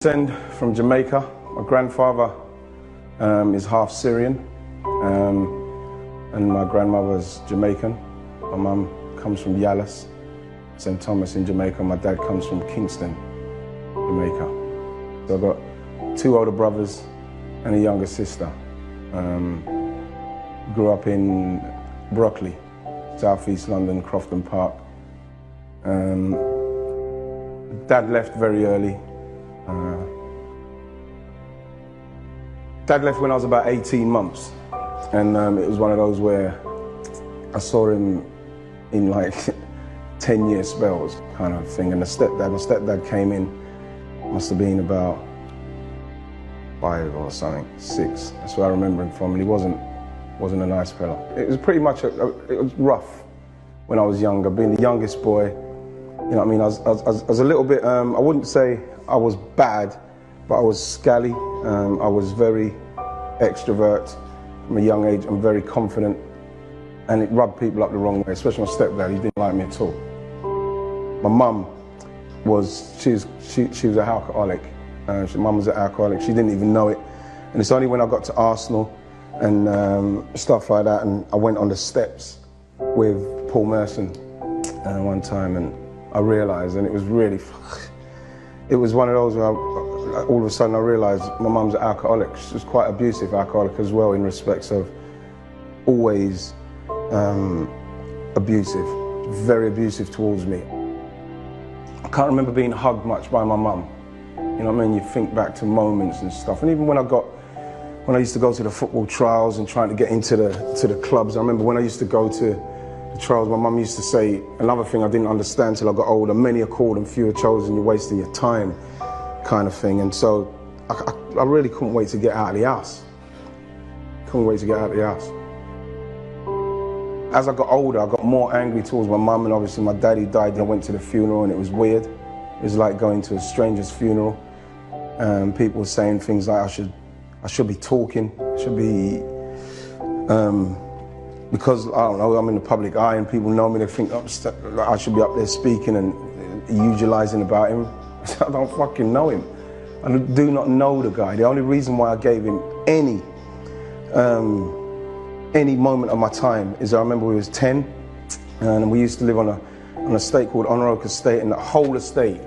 descend from Jamaica. My grandfather is half Syrian, and my grandmother's Jamaican. My mum comes from Yallis, St. Thomas in Jamaica. My dad comes from Kingston, Jamaica. So I've got two older brothers and a younger sister. Grew up in Brockley, South East London, Crofton Park. Dad left very early. Dad left when I was about 18 months, and it was one of those where I saw him in like 10-year spells kind of thing. And my stepdad came in, must have been about 5 or something, 6. That's where I remember him from. And he wasn't a nice fella. It was pretty much, it was rough when I was younger, being the youngest boy. You know what I mean? I was a little bit, I wouldn't say I was bad, but I was scally. I was very extrovert from a young age. I'm very confident, and it rubbed people up the wrong way, especially my stepdad. He didn't like me at all. My mum she was an alcoholic. My mum was an alcoholic. She didn't even know it. And it's only when I got to Arsenal and stuff like that, and I went on the steps with Paul Merson one time, and I realised, and it was really, it was one of those where all of a sudden I realised my mum's an alcoholic. She was quite abusive alcoholic as well, in respects of always abusive, very abusive towards me. I can't remember being hugged much by my mum. You know what I mean? You think back to moments and stuff. And even when I used to go to the football trials and trying to get into the clubs, I remember when I used to go to the trials, my mum used to say, another thing I didn't understand till I got older, many are called and few are chosen, you're wasting your time, kind of thing. And so I really couldn't wait to get out of the house. Couldn't wait to get out of the house. As I got older, I got more angry towards my mum, and obviously my daddy died. I went to the funeral and it was weird. It was like going to a stranger's funeral. People were saying things like I should be talking, I should be, because, I don't know, I'm in the public eye and people know me, they think I should be up there speaking and eulogising about him. I don't fucking know him. I do not know the guy. The only reason why I gave him any moment of my time is I remember we was 10 and we used to live on an estate called Honor Oak Estate, and the whole estate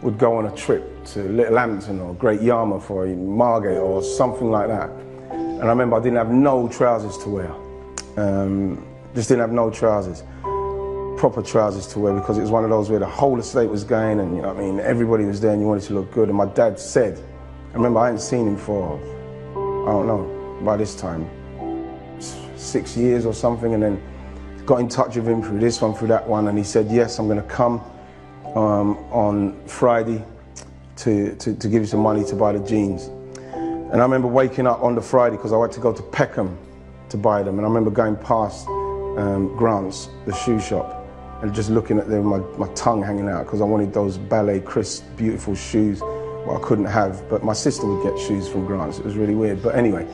would go on a trip to Little Hampton or Great Yarmouth or Margate or something like that. And I remember I didn't have no trousers to wear. Just didn't have no trousers, proper trousers to wear, because it was one of those where the whole estate was going, and you know what I mean, everybody was there and you wanted to look good. And my dad said, I remember I hadn't seen him for, I don't know, by this time, 6 years or something, and then got in touch with him through this one, through that one, and he said, yes, I'm going to come on Friday to give you some money to buy the jeans. And I remember waking up on the Friday, because I had to go to Peckham to buy them, and I remember going past Grant's, the shoe shop, and just looking at them, my tongue hanging out, because I wanted those ballet crisp, beautiful shoes, what I couldn't have, but my sister would get shoes from Grant's. It was really weird, but anyway.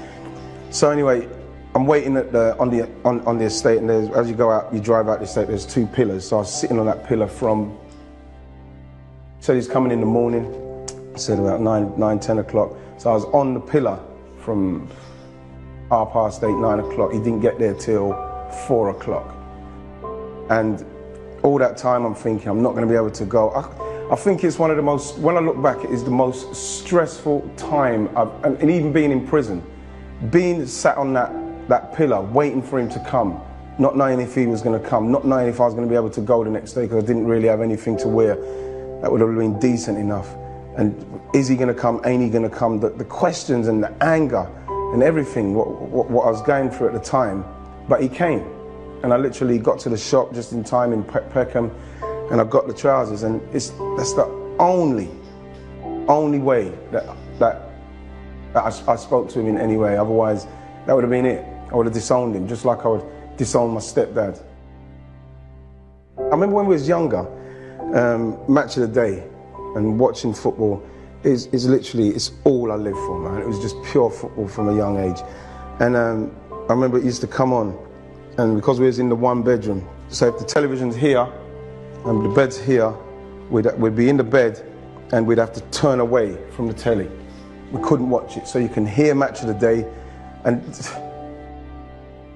So anyway, I'm waiting at on the estate, and as you go out, you drive out the estate, there's 2 pillars. So I was sitting on that pillar from, said he's coming in the morning, said about 9, 10 o'clock. So I was on the pillar from 8:30, 9 o'clock. He didn't get there till 4 o'clock. And all that time I'm thinking, I'm not going to be able to go. I think it's one of the most, when I look back, it is the most stressful time and even being in prison, being sat on that pillar, waiting for him to come, not knowing if he was going to come, not knowing if I was going to be able to go the next day, because I didn't really have anything to wear that would have been decent enough. And is he going to come? Ain't he going to come? The questions and the anger and everything, what I was going through at the time. But he came, and I literally got to the shop just in time in Peckham, and I got the trousers, and that's the only way that I spoke to him in any way. Otherwise, that would have been it. I would have disowned him, just like I would disown my stepdad. I remember when we was younger, match of the day and watching football is literally, it's all I live for, man. It was just pure football from a young age. And I remember it used to come on, and because we was in the 1 bedroom, so if the television's here and the bed's here, we'd be in the bed and we'd have to turn away from the telly. We couldn't watch it. So you can hear Match of the Day, and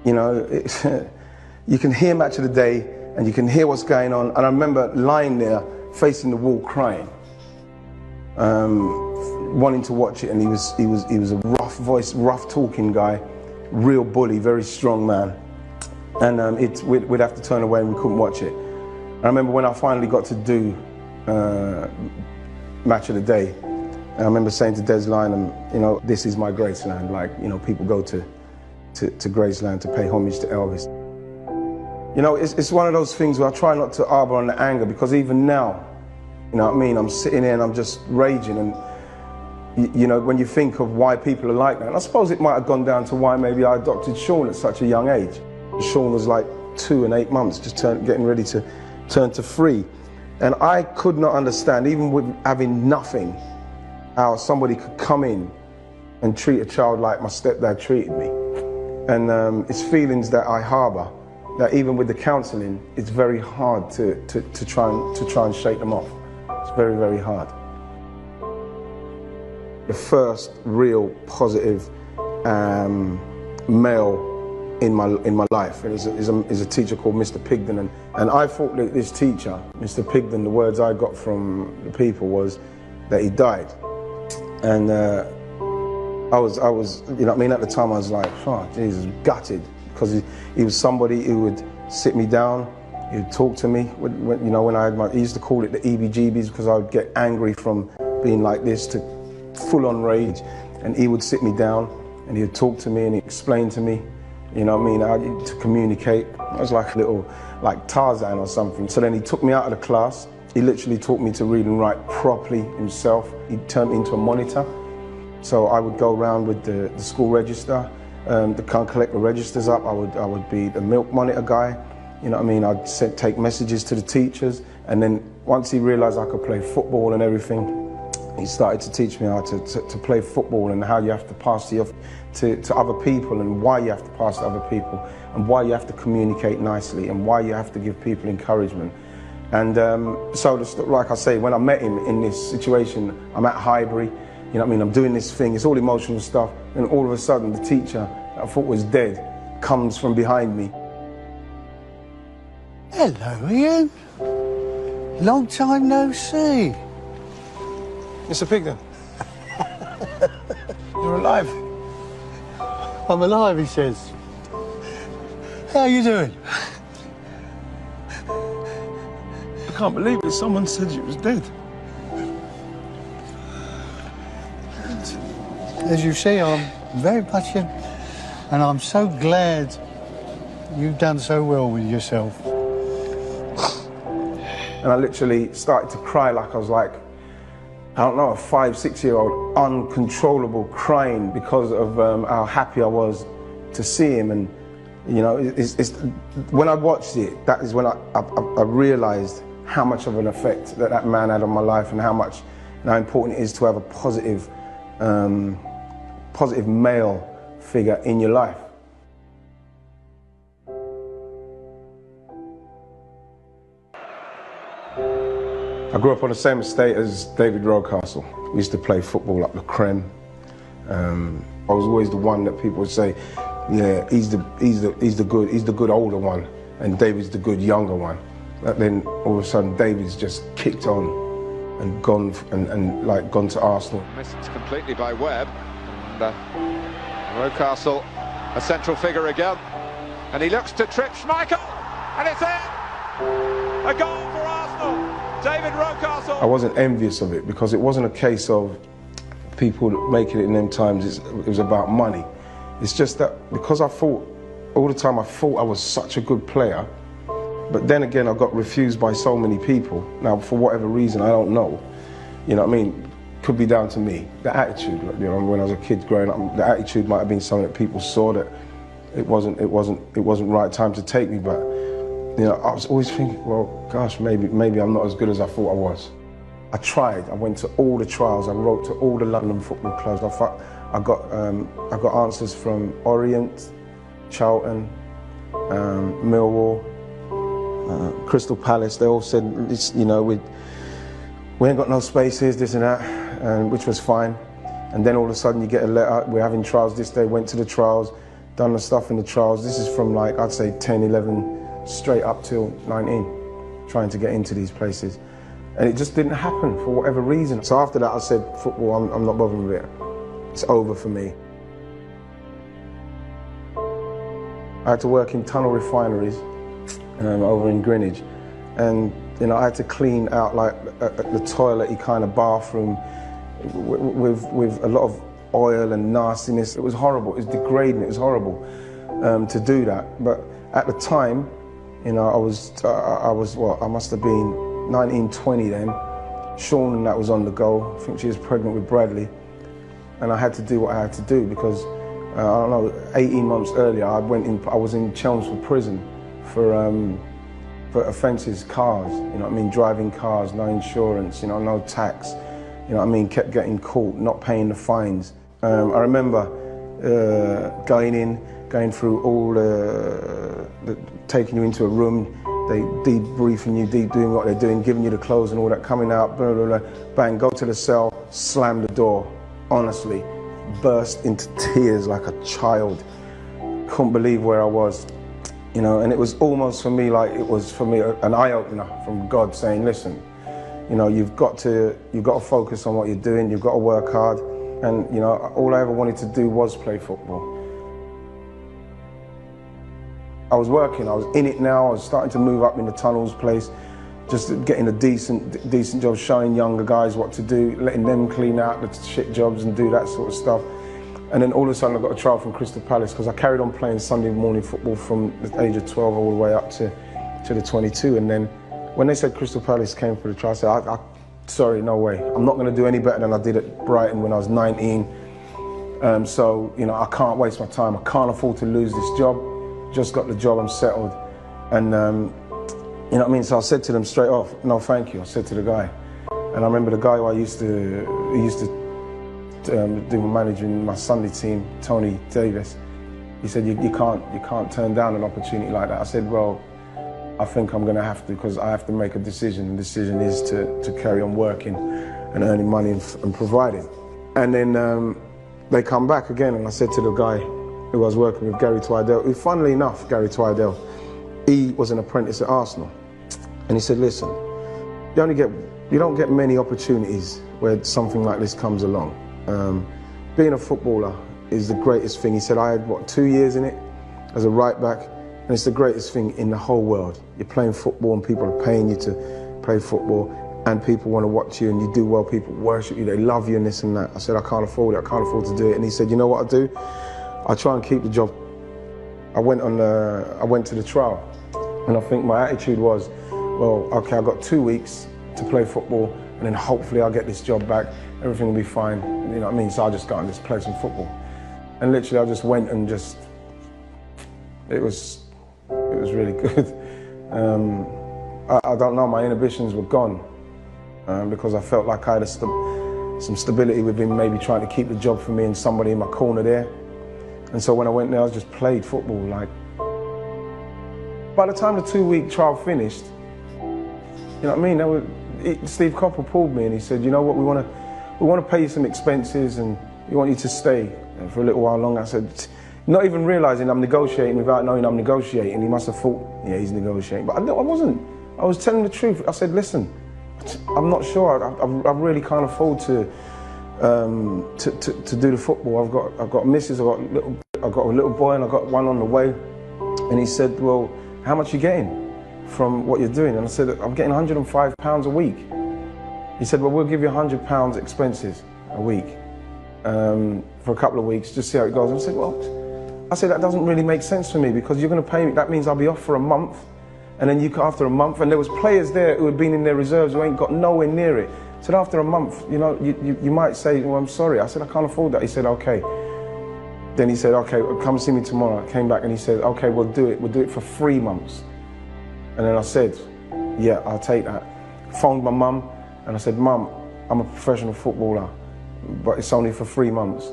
you know, you can hear Match of the Day, and you can hear what's going on. And I remember lying there, facing the wall, crying, wanting to watch it. And he was a rough voice, rough talking guy, real bully, very strong man. And we'd have to turn away, and we couldn't watch it. I remember when I finally got to do Match of the Day, and I remember saying to Des Lynam, you know, this is my Graceland. Like, you know, people go to Graceland to pay homage to Elvis. You know, it's one of those things where I try not to harbor on the anger, because even now, you know what I mean, I'm sitting here and I'm just raging. And you know, when you think of why people are like that, and I suppose it might have gone down to why maybe I adopted Sean at such a young age. Sean was like 2 and 8 months, just getting ready to turn to 3. And I could not understand, even with having nothing, how somebody could come in and treat a child like my stepdad treated me. And it's feelings that I harbor, that even with the counseling, it's very hard to try and shake them off. It's very, very hard. The first real positive male in my life is a teacher called Mr. Pigden, and I thought that this teacher, Mr. Pigden, the words I got from the people was that he died. And I was, you know what I mean, at the time I was like, oh, Jesus, gutted, because he was somebody who would sit me down, he would talk to me, when, you know, when I had he used to call it the EBGBs, because I would get angry from being like this to full-on rage, and he would sit me down and he would talk to me and he explained to me, you know what I mean, how to communicate. I was like a little, like Tarzan or something. So then he took me out of the class. He literally taught me to read and write properly himself. He turned me into a monitor. So I would go around with the school register, to collect the registers up. I would be the milk monitor guy. You know what I mean? I'd take messages to the teachers. And then once he realized I could play football and everything, he started to teach me how to play football, and how you have to pass to other people, and why you have to pass to other people, and why you have to communicate nicely, and why you have to give people encouragement. And so, like I say, when I met him in this situation, I'm at Highbury, you know what I mean, I'm doing this thing, it's all emotional stuff, and all of a sudden the teacher that I thought was dead comes from behind me. Hello, Ian. Long time no see. Mr. Pigden, you're alive. I'm alive, he says. How are you doing? I can't believe it. Someone said you was dead. As you see, I'm very much in, and I'm so glad you've done so well with yourself. And I literally started to cry, like I was like, I don't know, a 5, 6-year-old, uncontrollable crying because of how happy I was to see him. And you know, when I watched it, that is when I realized how much of an effect that man had on my life, and how important it is to have a positive male figure in your life. I grew up on the same estate as David Rocastle. We used to play football up the Creme. I was always the one that people would say, yeah, he's the good older one, and David's the good younger one. But then all of a sudden, David's just kicked on and gone to Arsenal. Missed completely by Webb, and Rocastle, a central figure again, and he looks to trip Schmeichel, and it's in! A goal for Arsenal. David Rocastle. I wasn't envious of it, because it wasn't a case of people making it in them times. It was about money. It's just that because I thought, all the time I thought I was such a good player, but then again I got refused by so many people. Now, for whatever reason, I don't know. You know what I mean? Could be down to me. The attitude, you know, when I was a kid growing up, the attitude might have been something that people saw that it wasn't right time to take me, but you know, I was always thinking, well, gosh, maybe I'm not as good as I thought I was. I tried. I went to all the trials. I wrote to all the London football clubs. I got answers from Orient, Charlton, Millwall, Crystal Palace. They all said, you know, we ain't got no spaces, this and that, which was fine. And then all of a sudden you get a letter, we're having trials this day, went to the trials, done the stuff in the trials. This is from like, I'd say 10, 11, straight up till 19, trying to get into these places. And it just didn't happen for whatever reason. So after that I said, football, I'm not bothering with it. It's over for me. I had to work in tunnel refineries over in Greenwich. And you know, I had to clean out like the toilet-y kind of bathroom with a lot of oil and nastiness. It was horrible, it was degrading, it was horrible to do that. But at the time, you know, I was what, I must have been 19, 20 then. Shaun that was on the go, I think she was pregnant with Bradley. And I had to do what I had to do because, I don't know, 18 months earlier, I was in Chelmsford prison for offences, cars, you know what I mean, driving cars, no insurance, you know, no tax, you know what I mean, kept getting caught, not paying the fines. I remember going through all taking you into a room, they debriefing you, doing what they're doing, giving you the clothes and all that, coming out, blah, blah, blah, bang, go to the cell, slam the door, honestly, burst into tears like a child. Couldn't believe where I was. You know, and it was almost for me like it was for me an eye-opener from God saying, listen, you know, you've got to focus on what you're doing, you've got to work hard. And, you know, all I ever wanted to do was play football. I was working, I was in it now, I was starting to move up in the tunnels place, just getting a decent job, showing younger guys what to do, letting them clean out the shit jobs and do that sort of stuff. And then all of a sudden I got a trial from Crystal Palace because I carried on playing Sunday morning football from the age of 12 all the way up to the 22. And then when they said Crystal Palace came for the trial, I said, sorry, no way. I'm not going to do any better than I did at Brighton when I was 19. So, you know, I can't waste my time. I can't afford to lose this job. Just got the job, I'm settled. And, you know what I mean? So I said to them straight off, no, thank you. I said to the guy. And I remember the guy who he used to do managing my Sunday team, Tony Davis. He said, you can't turn down an opportunity like that. I said, well, I think I'm going to have to because I have to make a decision. And the decision is to carry on working and earning money and providing. And then they come back again and I said to the guy who I was working with, Gary Twidell, who funnily enough, Gary Twidell, he was an apprentice at Arsenal. And he said, listen, you don't get many opportunities where something like this comes along. Being a footballer is the greatest thing. He said, I had, what, 2 years in it as a right back, and it's the greatest thing in the whole world. You're playing football and people are paying you to play football and people want to watch you and you do well, people worship you, they love you and this and that. I said, I can't afford it, I can't afford to do it. And he said, you know what I do? I try and keep the job. I went to the trial and I think my attitude was, well, okay, I've got 2 weeks to play football and then hopefully I'll get this job back, everything will be fine, you know what I mean? So I just got and just play some football. And literally I just went and just, it was really good. I don't know, my inhibitions were gone because I felt like I had some stability within maybe trying to keep the job for me and somebody in my corner there. And so when I went there, I just played football. Like, by the time the 2-week trial finished, you know what I mean? Steve Coppell pulled me and he said, you know what, we want to pay you some expenses and we want you to stay for a little while longer. I said, not even realising I'm negotiating without knowing I'm negotiating. He must have thought, yeah, he's negotiating. But I wasn't. I was telling the truth. I said, listen, I'm not sure. I really can't afford to do the football. I've got a missus, I've got a little boy and I've got one on the way. And he said, well, how much are you getting from what you're doing? And I said, I'm getting £105 a week. He said, well, we'll give you £100 expenses a week for a couple of weeks, just see how it goes. And I said, well, that doesn't really make sense for me because you're going to pay me, that means I'll be off for a month. And then after a month, and there was players there who had been in their reserves who ain't got nowhere near it. So after a month, you know, you might say, well, I'm sorry. I said, I can't afford that. He said, okay. Then he said, okay, well, come see me tomorrow. I came back and he said, okay, we'll do it. We'll do it for 3 months. And then I said, yeah, I'll take that. Phoned my mum and I said, Mum, I'm a professional footballer, but it's only for 3 months.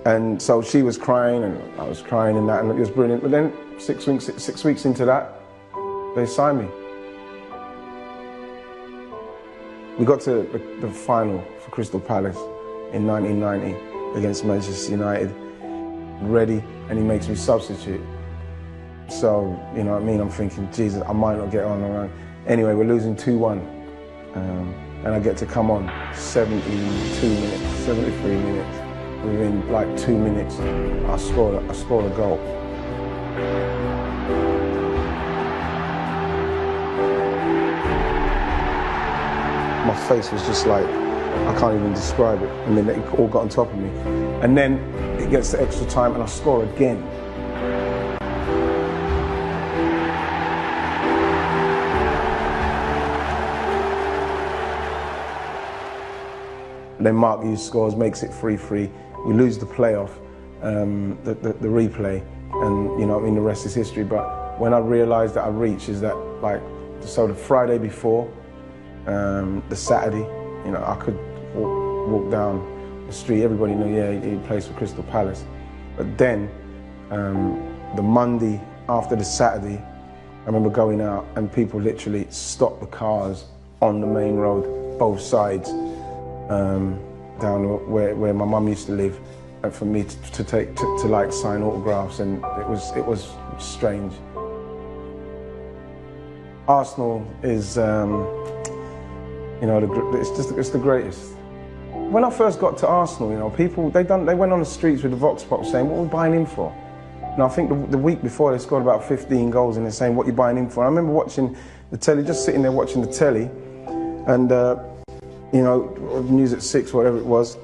And so she was crying and I was crying and that, and it was brilliant. But then 6 weeks into that, they signed me. We got to the final for Crystal Palace in 1990 against Manchester United, ready, and he makes me substitute. So, you know what I mean, I'm thinking, Jesus, I might not get on the run. Anyway, we're losing 2-1, and I get to come on 72 minutes, 73 minutes. Within like 2 minutes, I scored a goal. My face was just like, I can't even describe it. I mean, it all got on top of me. And then it gets to extra time and I score again. Then Mark Hughes scores, makes it 3-3. We lose the playoff, the replay, and you know, I mean, the rest is history. But when I realised that I reached is that, like, so the Friday before, the Saturday, you know, I could walk down the street. Everybody knew, yeah, he plays for Crystal Palace. But then, the Monday after the Saturday, I remember going out and people literally stopped the cars on the main road, both sides. Down where my mum used to live, and for me to like sign autographs, and it was strange. Arsenal is, you know, it's the greatest. When I first got to Arsenal, you know, people they went on the streets with the vox pop saying, "What are we buying him for?" And I think the week before they scored about 15 goals, and they're saying, "What are you buying him for?" And I remember watching the telly, just sitting there watching the telly, and. You know, News at 6, whatever it was,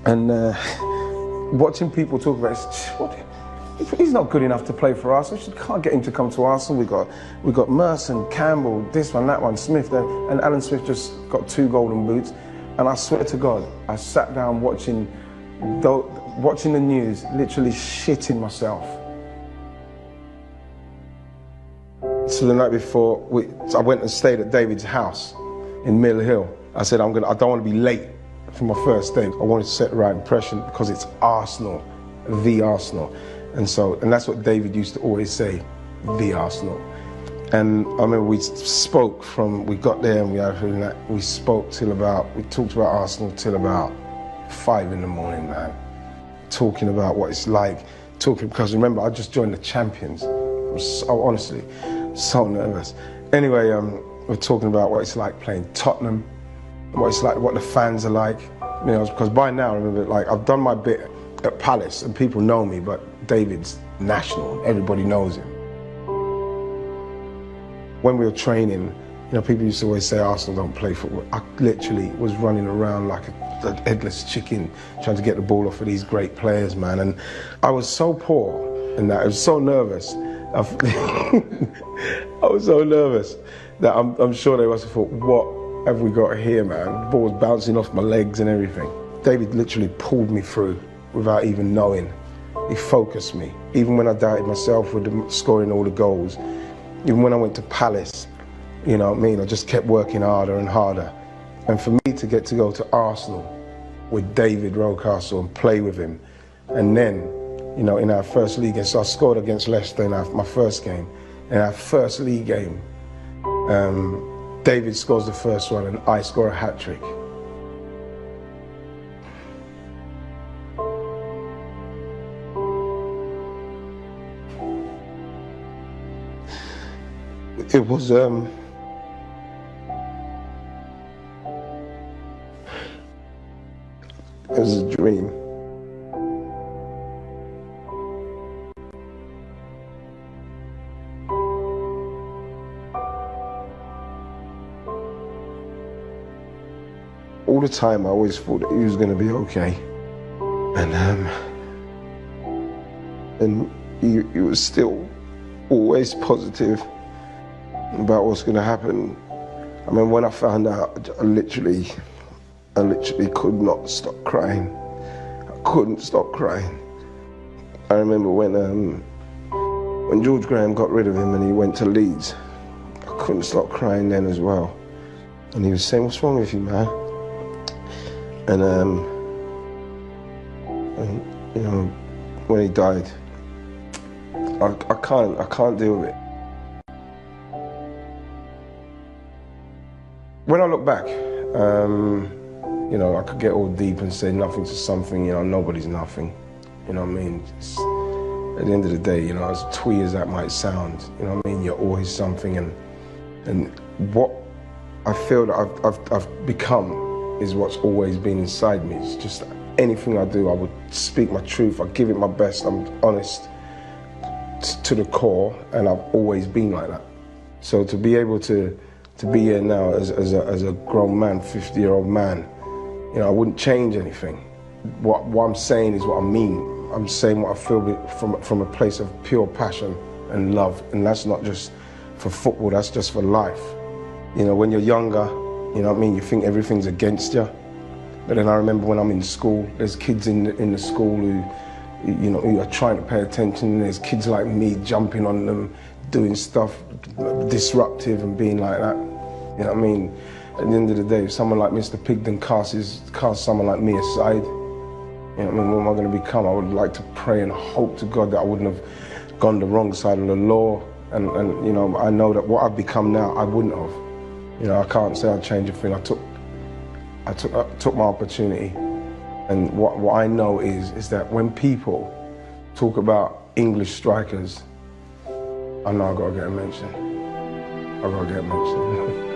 and watching people talk about it, he's not good enough to play for Arsenal. You can't get him to come to Arsenal. We got Merson, Campbell, this one, that one, Smith, and Alan Smith just got 2 golden boots. And I swear to God, I sat down watching the news, literally shitting myself. So the night before, I went and stayed at David's house in Mill Hill. I said, I don't want to be late for my first day. I wanted to set the right impression because it's Arsenal, the Arsenal. And that's what David used to always say, the Arsenal. And I remember we got there and we talked about Arsenal till about 5 in the morning, man. Talking about what it's like, because remember, I just joined the champions. I was honestly so nervous. Anyway, we're talking about what it's like playing Tottenham, what it's like, what the fans are like, you know, because by now, remember, like, I've done my bit at Palace and people know me, but David's national, everybody knows him. When we were training, you know, people used to always say Arsenal don't play football. I literally was running around like a headless chicken trying to get the ball off of these great players, man, and I was so poor in that, I was so nervous. I was so nervous that I'm sure they must have thought, what have we got here, man? The ball was bouncing off my legs and everything. David literally pulled me through without even knowing. He focused me. Even when I doubted myself with scoring all the goals, even when I went to Palace, you know what I mean, I just kept working harder and harder. And for me to get to go to Arsenal with David Rocastle and play with him, and then, you know, in our first league game, so I scored against Leicester in my first game. In our first league game, David scores the first one and I score a hat-trick. It was a dream. All the time I always thought that he was going to be okay, and he was still always positive about what's going to happen. I mean, when I found out, I literally could not stop crying. I couldn't stop crying. I remember when George Graham got rid of him and he went to Leeds, I couldn't stop crying then as well. And he was saying, "What's wrong with you, man?" And you know, when he died, I can't deal with it. When I look back You know, I could get all deep and say nothing to something, you know, nobody's nothing. You know what I mean? At the end of the day, you know, as twee as that might sound, you know what I mean, you're always something, and what I feel that I've become is what's always been inside me. It's just anything I do, I would speak my truth, I give it my best, I'm honest to the core, and I've always been like that. So to be able to be here now as a grown man, 50-year-old man, you know, I wouldn't change anything. What I'm saying is what I mean. I'm saying what I feel from a place of pure passion and love, and that's not just for football, that's just for life. You know, when you're younger, you know what I mean, you think everything's against you. But then I remember when I'm in school, there's kids in the school who are trying to pay attention, and there's kids like me jumping on them, doing stuff disruptive and being like that. You know what I mean? At the end of the day, if someone like Mr. Pigden casts someone like me aside, you know what I mean, what am I going to become? I would like to pray and hope to God that I wouldn't have gone the wrong side of the law. And you know, I know that what I've become now, I wouldn't have. You know, I can't say I'd change a thing. I took my opportunity. And what I know is that when people talk about English strikers, I know I've got to get a mention. I've got to get a mention.